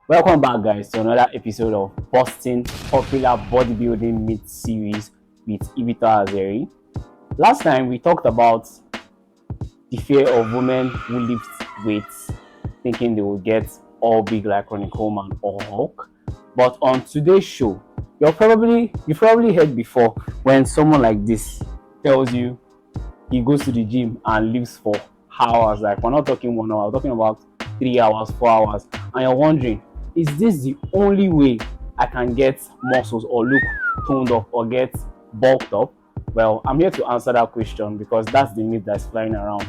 Welcome back, guys, to another episode of Busting Popular Bodybuilding Myth series with Ibita Azeri. Last time we talked about the fear of women who lift weights, thinking they will get all big like Ronnie Coleman or Hulk. But on today's show, you've probably heard before when someone like this tells you he goes to the gym and lifts for hours. Like, we're not talking 1 hour, we're talking about 3 hours, 4 hours, and you're wondering, is this the only way I can get muscles or look toned up or get bulked up? Well, I'm here to answer that question because that's the myth that's flying around,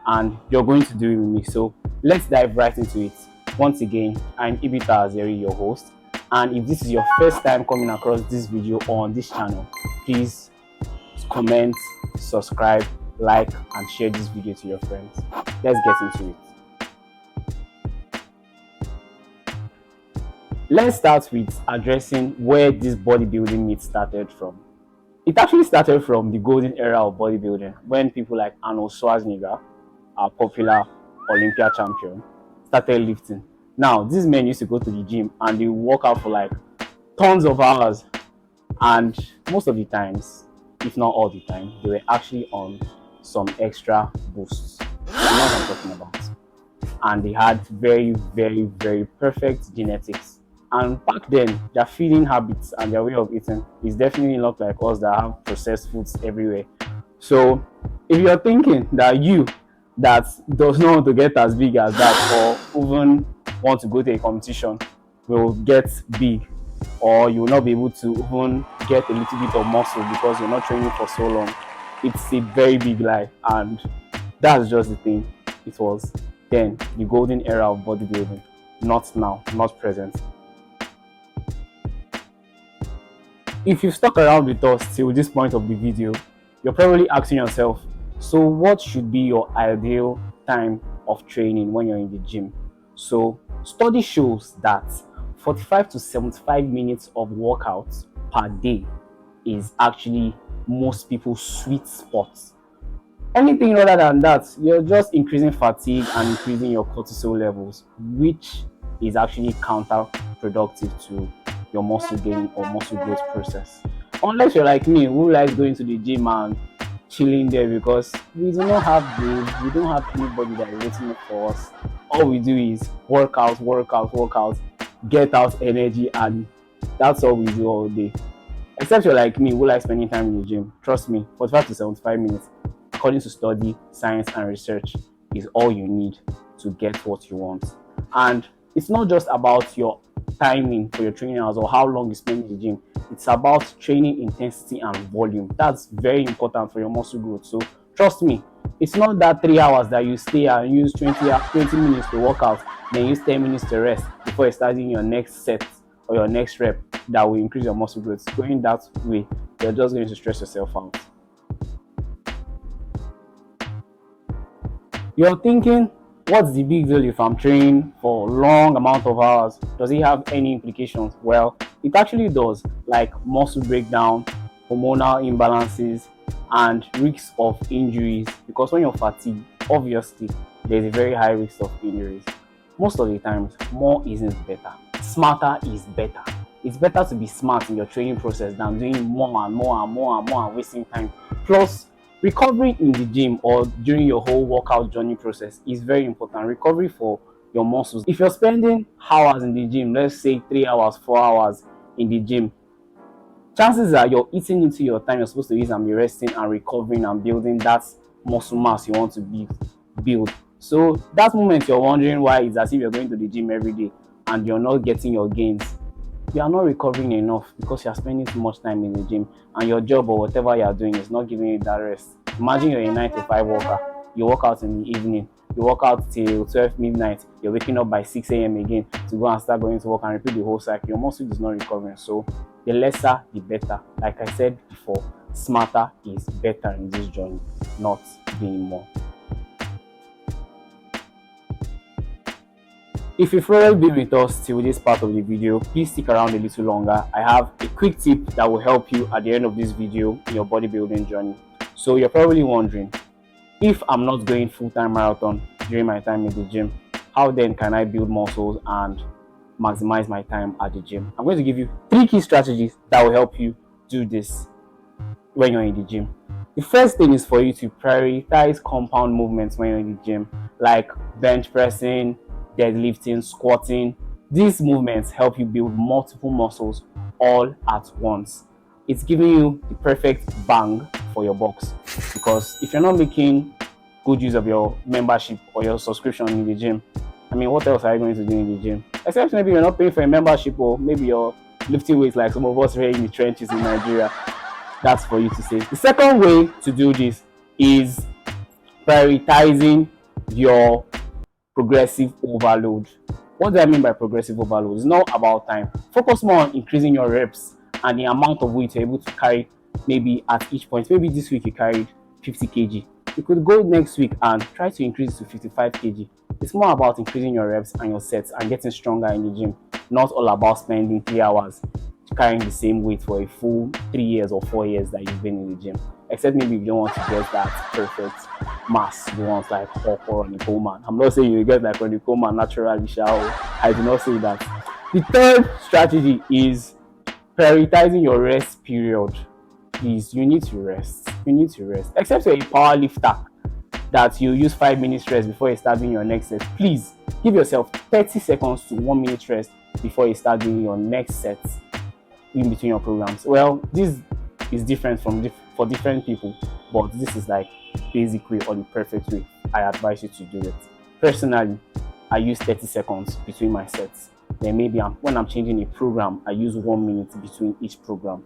and you're going to do it with me. So let's dive right into it. Once again, I'm Ibita Azeri, your host, and if this is your first time coming across this video on this channel, please comment, subscribe, like, and share this video to your friends. Let's get into it. Let's start with addressing where this bodybuilding myth started from. It actually started from the golden era of bodybuilding, when people like Arnold Schwarzenegger, our popular Olympia champion, started lifting. Now, these men used to go to the gym and they work out for like tons of hours, and most of the times, if not all the time, they were actually on some extra boosts. You know what I'm talking about. And they had very, very, very perfect genetics. And back then, their feeding habits and their way of eating is definitely not like us that have processed foods everywhere. So if you're thinking that you that does not want to get as big as that, or even want to go to a competition, will get big, or you will not be able to even get a little bit of muscle because you're not training for so long, it's a very big lie. And that's just the thing. It was then the golden era of bodybuilding, not now, not present. If you've stuck around with us till this point of the video, you're probably asking yourself, so what should be your ideal time of training when you're in the gym? So study shows that 45 to 75 minutes of workouts per day is actually most people's sweet spot. Anything other than that, you're just increasing fatigue and increasing your cortisol levels, which is actually counterproductive to your muscle gain or muscle growth process. Unless you're like me, who likes going to the gym and chilling there, because we do not have goals, we don't have anybody that is waiting for us. All we do is work out, get out energy, and that's all we do all day. Except you're like me, who likes spending time in the gym. Trust me, 45 to 75 minutes, according to study, science, and research, is all you need to get what you want. And it's not just about your timing for your training hours or how long you spend in the gym. It's about training intensity and volume. That's very important for your muscle growth. So trust me, it's not that 3 hours that you stay and use 20 minutes to work out, then use 10 minutes to rest before starting your next set or your next rep that will increase your muscle growth. Going that way, you're just going to stress yourself out. You're thinking, what's the big deal if I'm training for a long amount of hours? Does it have any implications? Well, it actually does, like muscle breakdown, hormonal imbalances, and risks of injuries. Because when you're fatigued, obviously, there's a very high risk of injuries. Most of the times, more isn't better. Smarter is better. It's better to be smart in your training process than doing more and wasting time. Plus, recovery in the gym or during your whole workout journey process is very important. Recovery for your muscles. If you're spending hours in the gym, let's say 3 hours, 4 hours in the gym, chances are you're eating into your time you're supposed to use and be resting and recovering and building that muscle mass you want to build. So that moment you're wondering why it's as if you're going to the gym every day and you're not getting your gains. You are not recovering enough because you're spending too much time in the gym, and your job or whatever you're doing is not giving you that rest. Imagine you're a 9 to 5 worker, you work out in the evening, you work out till 12 midnight, you're waking up by 6 a.m. again to go and start going to work and repeat the whole cycle. Your muscle is not recovering. So the lesser, the better. Like I said before, smarter is better in this journey, not doing more. If you've already been with us till this part of the video, please stick around a little longer. I have a quick tip that will help you at the end of this video in your bodybuilding journey. So you're probably wondering, if I'm not going full-time marathon during my time in the gym, how then can I build muscles and maximize my time at the gym. I'm going to give you 3 key strategies that will help you do this when you're in the gym. The first thing is for you to prioritize compound movements when you're in the gym, like bench pressing, deadlifting, squatting. These movements help you build multiple muscles all at once. It's giving you the perfect bang for your bucks, because if you're not making good use of your membership or your subscription in the gym, I mean, what else are you going to do in the gym? Except maybe you're not paying for a membership, or maybe you're lifting weights like some of us here in the trenches in Nigeria. That's for you to say. The second way to do this is prioritizing your progressive overload. What do I mean by progressive overload? It's not about time. Focus more on increasing your reps and the amount of weight you're able to carry, maybe at each point. Maybe this week you carried 50 kg. You could go next week and try to increase to 55 kg. It's more about increasing your reps and your sets and getting stronger in the gym, not all about spending 3 hours carrying the same weight for a full 3 years or 4 years that you've been in the gym. Except maybe you don't want to get that perfect mass you want, like Hulk or Ronnie Coleman. I'm not saying you get like Ronnie Coleman naturally, shall I do not say that. The third strategy is prioritizing your rest period. Please, you need to rest. You need to rest. Except you're a power lifter that you use 5 minutes rest before you start doing your next set. Please give yourself 30 seconds to 1 minute rest before you start doing your next set in between your programs. Well, this is different for different people, but this is like basic way or the perfect way I advise you to do it. Personally, I use 30 seconds between my sets. Then maybe when I'm changing a program, I use 1 minute between each program.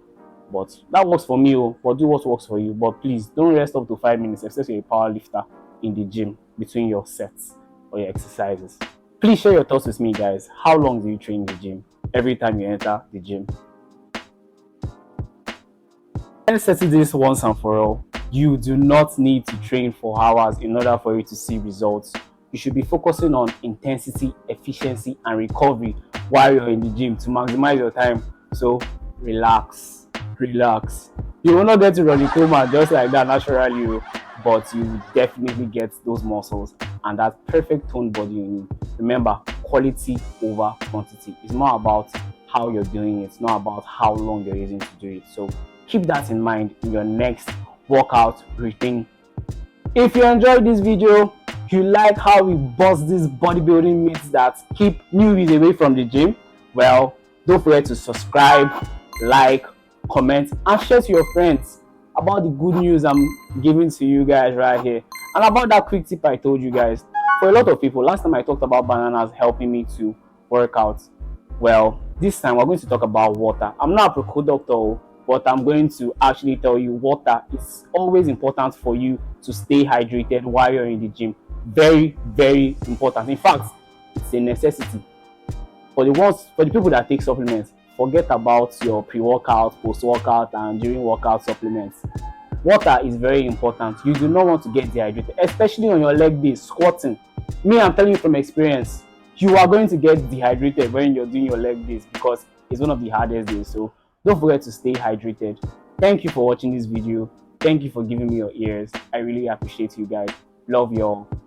But that works for me, but do what works for you. But please don't rest up to 5 minutes, except you're a power lifter in the gym between your sets or your exercises. Please share your thoughts with me, guys. How long do you train in the gym every time you enter the gym? Let's settle this once and for all. You do not need to train for hours in order for you to see results. You should be focusing on intensity, efficiency, and recovery while you're in the gym to maximize your time. So relax. You will not get to run the coma just like that naturally, but you definitely get those muscles and that perfect toned body you need. Remember, quality over quantity. It's not about how you're doing it. It's not about how long you're using to do it. So keep that in mind in your next workout routine. If you enjoyed this video, you like how we bust these bodybuilding myths that keep newbies away from the gym, well, don't forget to subscribe, like, comment, and share to your friends about the good news I'm giving to you guys right here. And about that quick tip I told you guys, for a lot of people, last time I talked about bananas helping me to work out. Well, this time we're going to talk about water. I'm not a pro doctor, but I'm going to actually tell you water is always important for you to stay hydrated while you're in the gym. Very, very important. In fact, it's a necessity. For the people that take supplements, forget about your pre-workout, post-workout, and during workout supplements. Water is very important. You do not want to get dehydrated, especially on your leg days, squatting. Me, I'm telling you from experience, you are going to get dehydrated when you're doing your leg days because it's one of the hardest days. So don't forget to stay hydrated. Thank you for watching this video. Thank you for giving me your ears. I really appreciate you guys. Love you all.